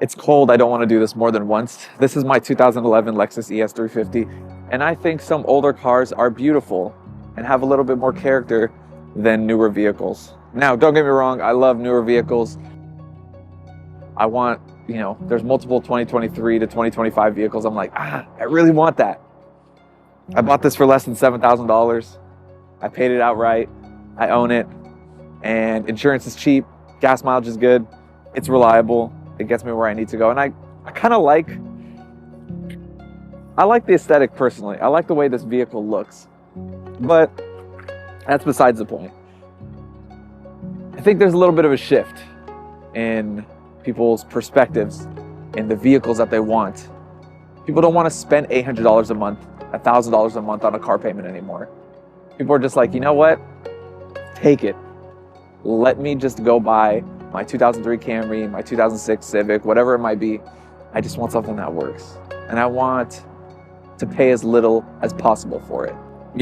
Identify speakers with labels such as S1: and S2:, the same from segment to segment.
S1: It's cold. I don't want to do this more than once. This is my 2011 Lexus ES 350, and I think some older cars are beautiful and have a little bit more character than newer vehicles. Now, don't get me wrong, I love newer vehicles. I want, there's multiple 2023 to 2025 vehicles. I'm like, I really want that. I bought this for less than $7,000. I paid it outright. I own it, and insurance is cheap. Gas mileage is good. It's reliable. It gets me where I need to go. And I kind of like the aesthetic personally. I like the way this vehicle looks, but that's besides the point. I think there's a little bit of a shift in people's perspectives in the vehicles that they want. People don't want to spend $800 a month, $1,000 a month on a car payment anymore. People are just like, you know what? Take it. Let me just go buy my 2003 Camry, my 2006 Civic, whatever it might be. I just want something that works. And I want to pay as little as possible for it.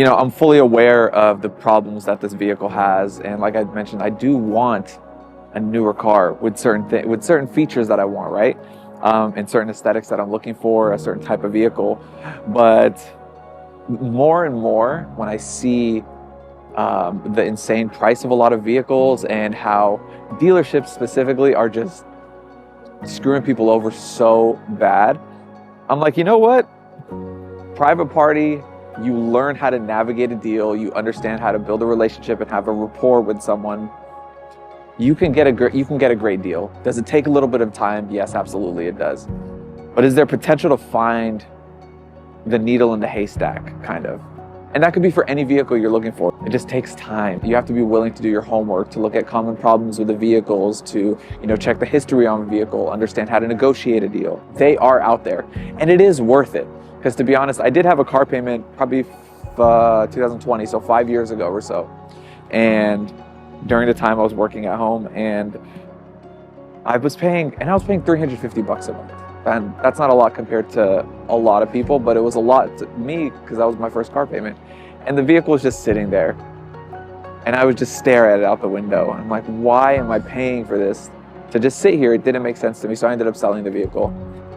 S1: I'm fully aware of the problems that this vehicle has. And like I mentioned, I do want a newer car with certain features that I want, right? And certain aesthetics that I'm looking for, a certain type of vehicle. But more and more, when I see the insane price of a lot of vehicles and how dealerships specifically are just screwing people over so bad, I'm like, you know what? Private party, you learn how to navigate a deal, you understand how to build a relationship and have a rapport with someone. You can get a great deal. Does it take a little bit of time? Yes, absolutely it does. But is there potential to find the needle in the haystack, kind of? And that could be for any vehicle you're looking for. It just takes time. You have to be willing to do your homework, to look at common problems with the vehicles, to check the history on the vehicle, understand how to negotiate a deal. They are out there, and it is worth it. Because to be honest, I did have a car payment probably 2020, so 5 years ago or so. And during the time I was working at home, and I was paying $350 a month. And that's not a lot compared to a lot of people, but it was a lot to me because that was my first car payment. And the vehicle was just sitting there. And I would just stare at it out the window. I'm like, why am I paying for this to just sit here? It didn't make sense to me. So I ended up selling the vehicle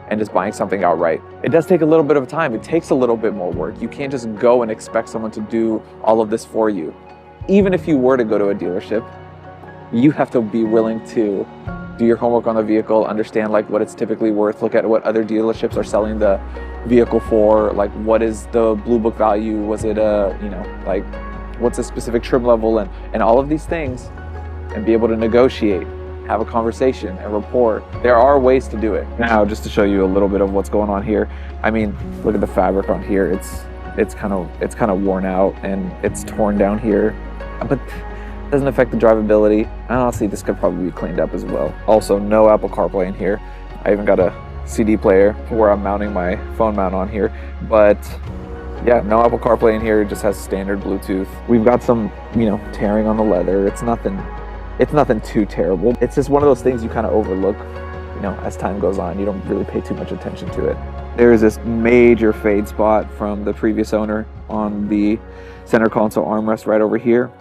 S1: and just buying something outright. It does take a little bit of time. It takes a little bit more work. You can't just go and expect someone to do all of this for you. Even if you were to go to a dealership, you have to be willing to do your homework on the vehicle, understand what it's typically worth, look at what other dealerships are selling the vehicle for, what is the blue book value, was it what's a specific trim level, and all of these things, and be able to negotiate, have a conversation, and rapport. There are ways to do it. Now, just to show you a little bit of what's going on here, I mean, look at the fabric on here. It's kind of worn out and it's torn down here, but doesn't affect the drivability. And honestly, this could probably be cleaned up as well. Also, no Apple CarPlay in here. I even got a CD player where I'm mounting my phone mount on here. But yeah, no Apple CarPlay in here. It just has standard Bluetooth. We've got some, tearing on the leather. It's nothing too terrible. It's just one of those things you kind of overlook, as time goes on. You don't really pay too much attention to it. There's this major fade spot from the previous owner on the center console armrest right over here.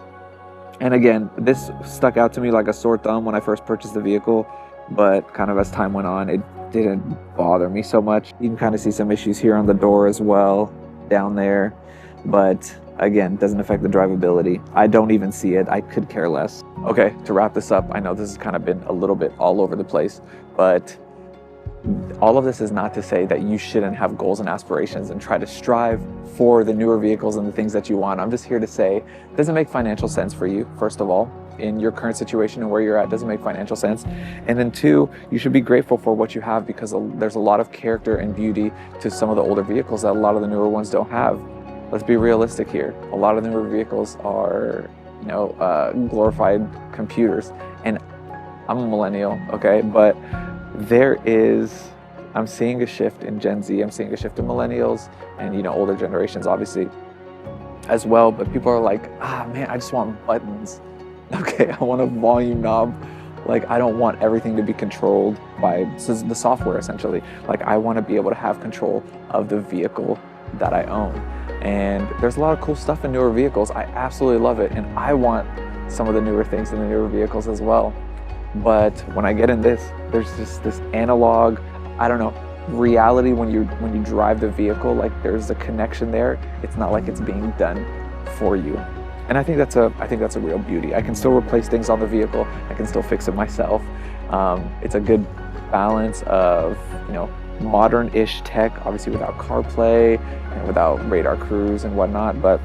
S1: And again, this stuck out to me like a sore thumb when I first purchased the vehicle, but kind of as time went on, it didn't bother me so much. You can kind of see some issues here on the door as well, down there, but again, doesn't affect the drivability. I don't even see it. I could care less. Okay, to wrap this up, I know this has kind of been a little bit all over the place, but all of this is not to say that you shouldn't have goals and aspirations and try to strive for the newer vehicles and the things that you want. I'm just here to say, does it make financial sense for you, first of all? In your current situation and where you're at, does it make financial sense? And then two, you should be grateful for what you have, because there's a lot of character and beauty to some of the older vehicles that a lot of the newer ones don't have. Let's be realistic here. A lot of the newer vehicles are, glorified computers. And I'm a millennial, okay? But I'm seeing a shift in Gen Z. I'm seeing a shift in millennials and, older generations, obviously, as well. But people are like, man, I just want buttons. Okay, I want a volume knob. I don't want everything to be controlled by the software, essentially. I want to be able to have control of the vehicle that I own. And there's a lot of cool stuff in newer vehicles. I absolutely love it. And I want some of the newer things in the newer vehicles as well. But when I get in this, there's just this analog, I don't know, reality when you drive the vehicle. Like there's a connection there. It's not like it's being done for you. And I think that's a real beauty. I can still replace things on the vehicle. I can still fix it myself. It's a good balance of, you know, modern-ish tech, obviously without CarPlay and without radar cruise and whatnot, but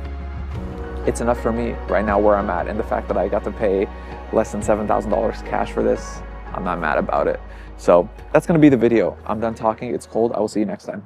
S1: it's enough for me right now where I'm at. And the fact that I got to pay less than $7,000 cash for this, I'm not mad about it. So that's gonna be the video. I'm done talking. It's cold. I will see you next time.